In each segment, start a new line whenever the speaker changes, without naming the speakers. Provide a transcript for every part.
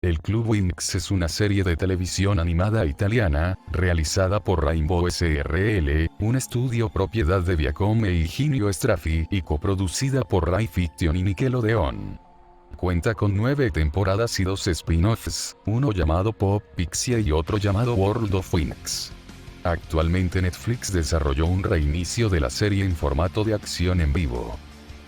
El Club Winx es una serie de televisión animada italiana, realizada por Rainbow SRL, un estudio propiedad de Viacom e Higinio Straffi y coproducida por Rai Fiction y Nickelodeon. Cuenta con 9 temporadas y 2 spin-offs, uno llamado Pop Pixie y otro llamado World of Winx. Actualmente Netflix desarrolló un reinicio de la serie en formato de acción en vivo.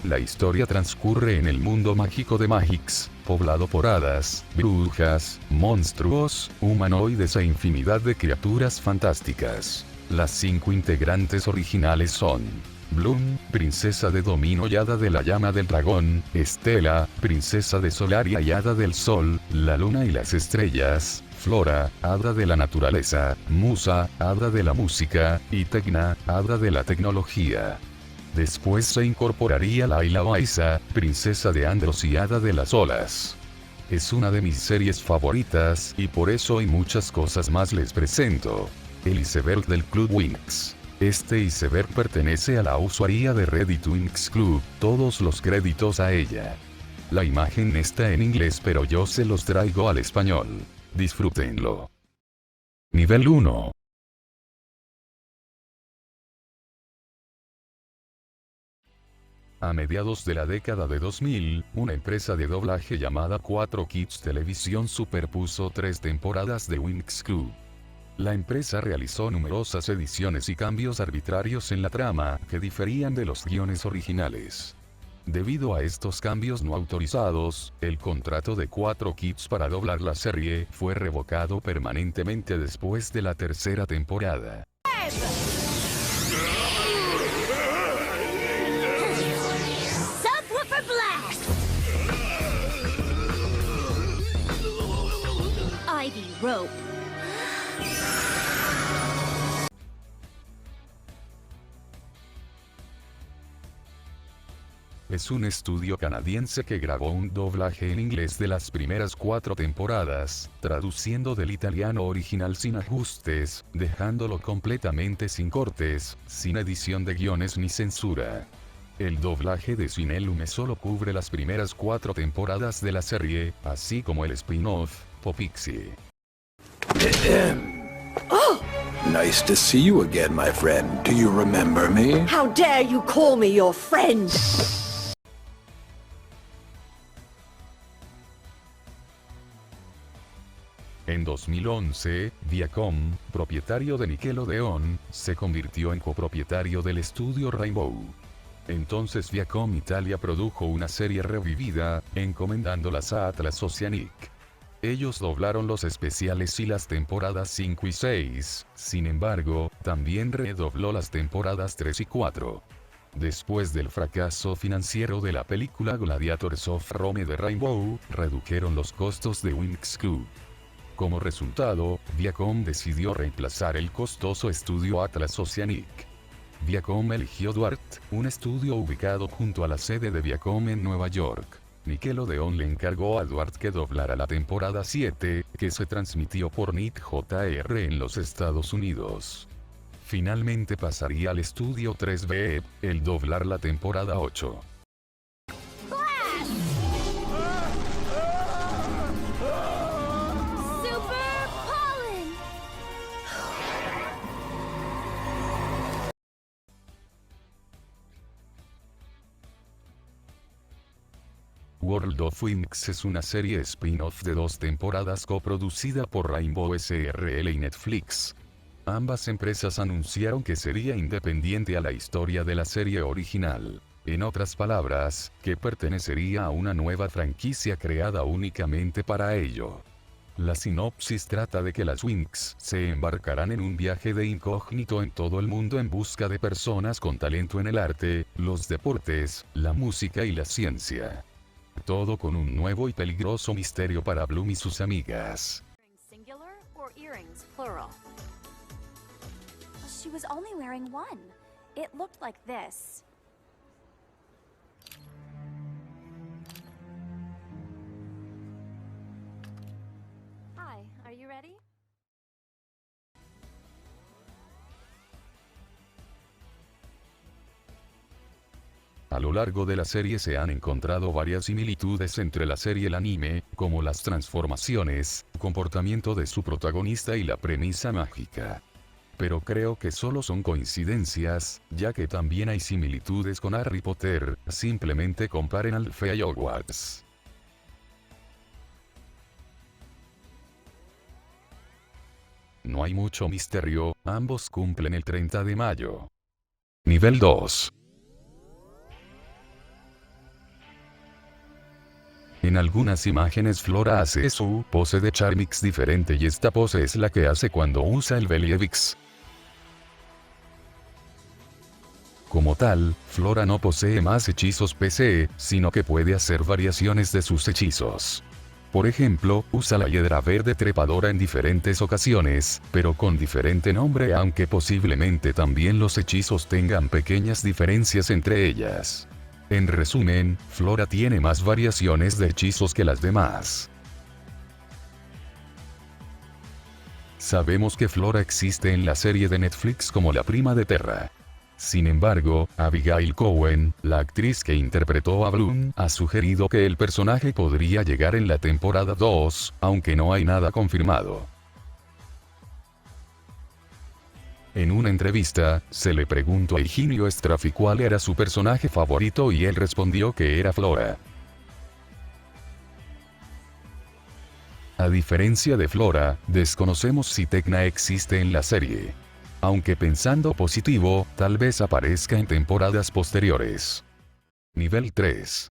La historia transcurre en el mundo mágico de Magix, poblado por hadas, brujas, monstruos, humanoides e infinidad de criaturas fantásticas. Las 5 integrantes originales son Bloom, princesa de dominio y hada de la llama del dragón; Estela, princesa de Solaria y hada del sol, la luna y las estrellas; Flora, hada de la naturaleza; Musa, hada de la música; y Tecna, hada de la tecnología. Después se incorporaría Laila Baiza, princesa de Andros y hada de las olas. Es una de mis series favoritas, y por eso y muchas cosas más les presento el iceberg del Club Winx. Este iceberg pertenece a la usuaria de Reddit Winx Club, todos los créditos a ella. La imagen está en inglés pero yo se los traigo al español. Disfrútenlo. Nivel 1. A mediados de la década de 2000, una empresa de doblaje llamada 4 Kids Televisión superpuso 3 temporadas de Winx Club. La empresa realizó numerosas ediciones y cambios arbitrarios en la trama, que diferían de los guiones originales. Debido a estos cambios no autorizados, el contrato de 4 Kids para doblar la serie fue revocado permanentemente después de la tercera temporada.
Subwoofer blast! Ivy rope.
Es un estudio canadiense que grabó un doblaje en inglés de las primeras 4 temporadas, traduciendo del italiano original sin ajustes, dejándolo completamente sin cortes, sin edición de guiones ni censura. El doblaje de Cinelume solo cubre las primeras 4 temporadas de la serie, así como el spin-off, Popixie.
Nice to see you again, my friend. Do you remember me?
How dare you call me your friend?
En 2011, Viacom, propietario de Nickelodeon, se convirtió en copropietario del estudio Rainbow. Entonces Viacom Italia produjo una serie revivida, encomendándolas a Atlas Oceanic. Ellos doblaron los especiales y las temporadas 5 y 6, sin embargo, también redobló las temporadas 3 y 4. Después del fracaso financiero de la película Gladiators of Rome de Rainbow, redujeron los costos de Winx Club. Como resultado, Viacom decidió reemplazar el costoso estudio Atlas Oceanic. Viacom eligió Duart, un estudio ubicado junto a la sede de Viacom en Nueva York. Nickelodeon le encargó a Duart que doblara la temporada 7, que se transmitió por Nick Jr. en los Estados Unidos. Finalmente pasaría al estudio 3B, el doblar la temporada 8.
Super pollen!
World of Winx es una serie spin-off de 2 temporadas coproducida por Rainbow SRL y Netflix. Ambas empresas anunciaron que sería independiente a la historia de la serie original. En otras palabras, que pertenecería a una nueva franquicia creada únicamente para ello. La sinopsis trata de que las Winx se embarcarán en un viaje de incógnito en todo el mundo en busca de personas con talento en el arte, los deportes, la música y la ciencia. Todo con un nuevo y peligroso misterio para Bloom y sus amigas.
Singular or earrings plural? She was only wearing one. It looked like this. Hi, are you ready?
A lo largo de la serie se han encontrado varias similitudes entre la serie y el anime, como las transformaciones, comportamiento de su protagonista y la premisa mágica. Pero creo que solo son coincidencias, ya que también hay similitudes con Harry Potter, simplemente comparen Alfea y Hogwarts. No hay mucho misterio, ambos cumplen el 30 de mayo. Nivel 2. En algunas imágenes Flora hace su pose de Charmix diferente y esta pose es la que hace cuando usa el Believix. Como tal, Flora no posee más hechizos PC, sino que puede hacer variaciones de sus hechizos. Por ejemplo, usa la hiedra verde trepadora en diferentes ocasiones, pero con diferente nombre, aunque posiblemente también los hechizos tengan pequeñas diferencias entre ellas. En resumen, Flora tiene más variaciones de hechizos que las demás. Sabemos que Flora existe en la serie de Netflix como la prima de Terra. Sin embargo, Abigail Cowen, la actriz que interpretó a Bloom, ha sugerido que el personaje podría llegar en la temporada 2, aunque no hay nada confirmado. En una entrevista, se le preguntó a Higinio Straffi cuál era su personaje favorito y él respondió que era Flora. A diferencia de Flora, desconocemos si Tecna existe en la serie. Aunque pensando positivo, tal vez aparezca en temporadas posteriores. Nivel 3.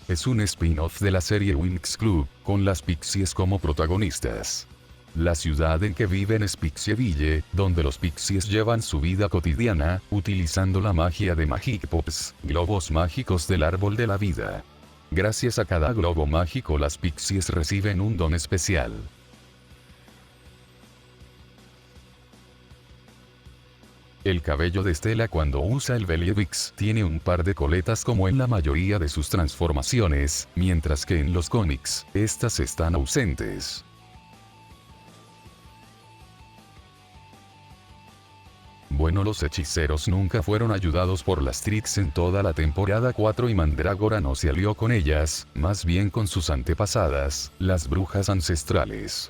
Es un spin-off de la serie Winx Club, con las Pixies como protagonistas. La ciudad en que viven es Pixieville, donde los Pixies llevan su vida cotidiana, utilizando la magia de Magic Pops, globos mágicos del árbol de la vida. Gracias a cada globo mágico las Pixies reciben un don especial. El cabello de Stella cuando usa el Believix tiene un par de coletas como en la mayoría de sus transformaciones, mientras que en los cómics, estas están ausentes. Bueno, los hechiceros nunca fueron ayudados por las Trix en toda la temporada 4 y Mandrágora no se alió con ellas, más bien con sus antepasadas, las brujas ancestrales.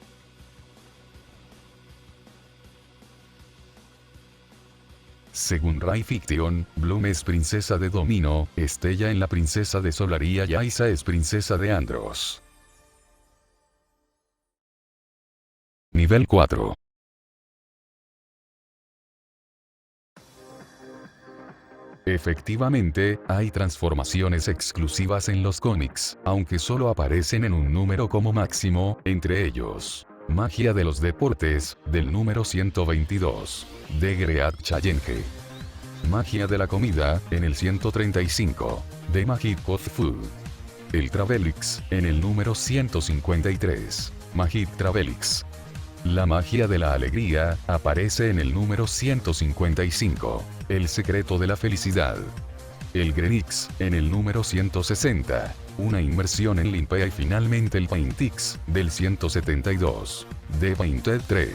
Según Rai Fiction, Bloom es princesa de Domino, Estella en la princesa de Solaria y Aiza es princesa de Andros. Nivel 4. Efectivamente, hay transformaciones exclusivas en los cómics, aunque solo aparecen en un número como máximo, entre ellos. Magia de los deportes, del número 122, de Great Challenge. Magia de la comida, en el 135, de Magic of Food. El Travelix, en el número 153, Magic Travelix. La magia de la alegría, aparece en el número 155, el secreto de la felicidad. El Grenix, en el número 160, una inmersión en limpia y finalmente el Paintix, del 172, de Painted Tree.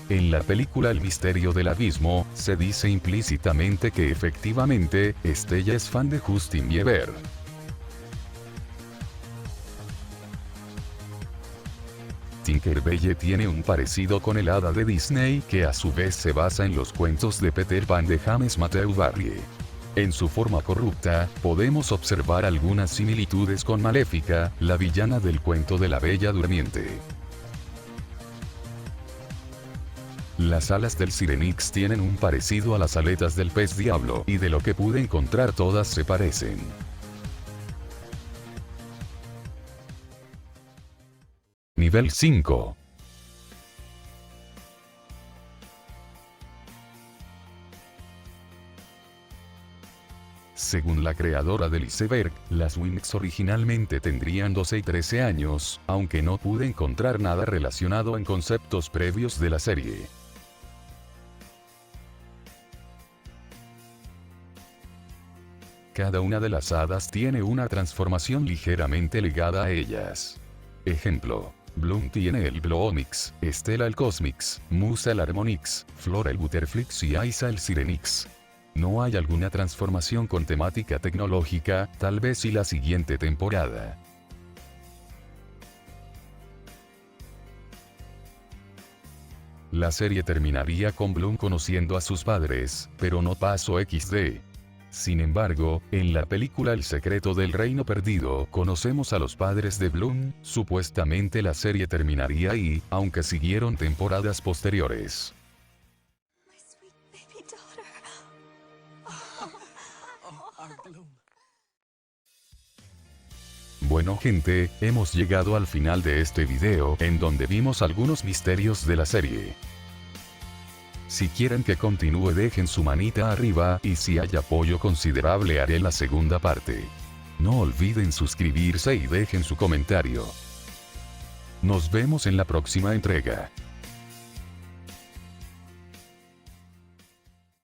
En la película El misterio del abismo, se dice implícitamente que efectivamente, Stella es fan de Justin Bieber. Tinkerbell tiene un parecido con el hada de Disney que a su vez se basa en los cuentos de Peter Pan de James Matthew Barrie. En su forma corrupta, podemos observar algunas similitudes con Maléfica, la villana del cuento de la Bella Durmiente. Las alas del Sirenix tienen un parecido a las aletas del pez diablo, y de lo que pude encontrar todas se parecen. Nivel 5. Según la creadora del iceberg, las Winx originalmente tendrían 12 y 13 años, aunque no pude encontrar nada relacionado en conceptos previos de la serie. Cada una de las hadas tiene una transformación ligeramente ligada a ellas. Ejemplo: Bloom tiene el Bloomix, Stella el Cosmix, Musa el Harmonix, Flora el Butterflix y Aiza el Sirenix. No hay alguna transformación con temática tecnológica, tal vez y la siguiente temporada. La serie terminaría con Bloom conociendo a sus padres, pero no pasó XD. Sin embargo, en la película El secreto del reino perdido, conocemos a los padres de Bloom, supuestamente la serie terminaría ahí, aunque siguieron temporadas posteriores.
My sweet baby daughter.
Bueno gente, hemos llegado al final de este video, en donde vimos algunos misterios de la serie. Si quieren que continúe dejen su manita arriba, y si hay apoyo considerable haré la segunda parte. No olviden suscribirse y dejen su comentario. Nos vemos en la próxima entrega.